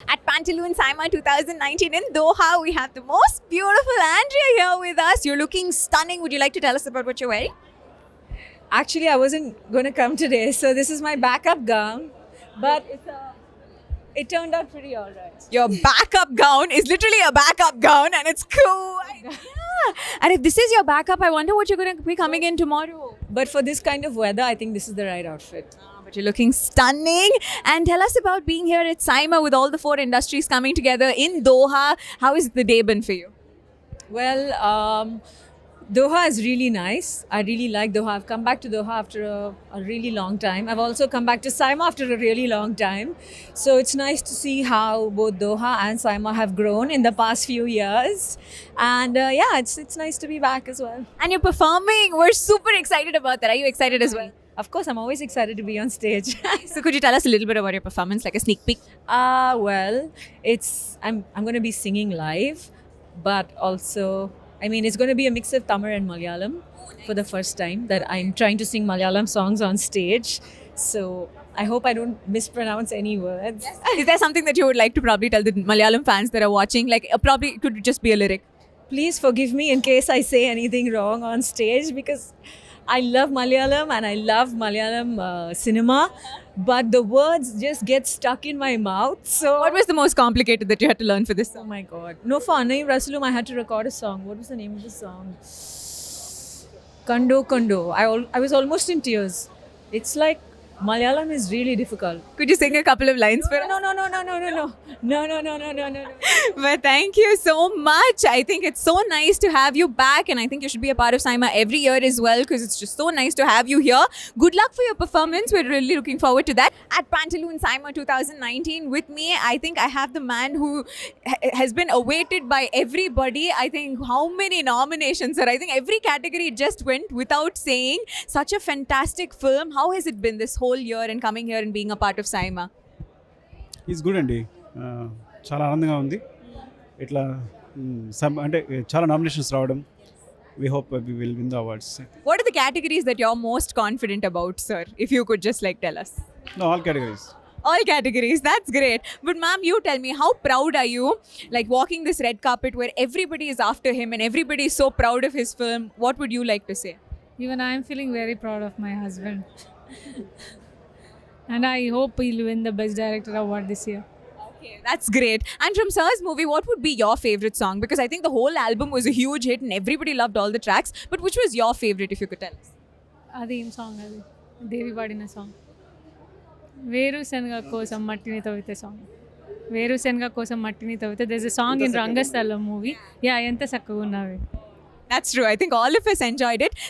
At Pantaloon SIMA 2019 in Doha, we have the most beautiful Andrea here with us. You're looking stunning. Would you like to tell us about what you're wearing? Actually, I wasn't going to come today, so this is my backup gown, but it turned out pretty all right. Your backup gown is literally a backup gown and it's cool. Yeah. And if this is your backup, I wonder what you're going to be coming in tomorrow. But for this kind of weather, I think this is the right outfit. But you're looking stunning. And tell us about being here at SIMA with all the four industries coming together in Doha. How has the day been for you? Well, Doha is really nice. I really like Doha. I've come back to Doha after a really long time. I've also come back to SIMA after a really long time. So it's nice to see how both Doha and SIMA have grown in the past few years. And yeah, it's nice to be back as well. And you're performing. We're super excited about that. Are you excited as well? Of course, I'm always excited to be on stage. So could you tell us a little bit about your performance, like a sneak peek? Well, I'm going to be singing live, but also it's going to be a mix of Tamil and Malayalam for the first time that I'm trying to sing Malayalam songs on stage. So I hope I don't mispronounce any words. Is there something that you would like to probably tell the Malayalam fans that are watching? Like probably it could just be a lyric. Please forgive me in case I say anything wrong on stage because I love Malayalam and I love Malayalam cinema, but the words just get stuck in my mouth. So What was the most complicated that you had to learn for this oh song? my god. No, for Anai Rasulum, I had to record a song. What was the name of the song? Kando Kando. I was almost in tears. It's like Malayalam is really difficult. Could you sing a couple of lines for us? No. But thank you so much. I think it's so nice to have you back, and I think you should be a part of SIMA every year as well because it's just so nice to have you here. Good luck for your performance. We're really looking forward to that. At Pantaloon SIMA 2019 with me, I think I have the man who has been awaited by everybody. I think how many nominations, sir? I think every category just went without saying. Such a fantastic film. How has it been this whole year and coming here and being a part of SIMA? Is good అండి చాలా ఆనందంగా ఉంది ఇట్లా అంటే చాలా nominations రావడం we hope we will win the awards What are the categories that you're most confident about, sir? If you could just like tell us. No all categories All categories, that's great. But ma'am, you tell me, how proud are you like walking this red carpet where everybody is after him and everybody is so proud of his film? What would you like to say? Even I am feeling very proud of my husband. And I hope he'll win the Best Director award this year. Okay, that's great. And from Sir's movie, what would be your favorite song? Because I think the whole album was a huge hit and everybody loved all the tracks. But which was your favorite, if you could tell us? అది ఏం song అది దేవి పాడిన song వేరుశనగ కోసం మట్టిని తవ్వితే song వేరుశనగ కోసం మట్టిని తవ్వితే there's a song in Rangasthalam movie yeah ఎంత చక్కగా ఉన్నవి. That's true. I think all of us enjoyed it.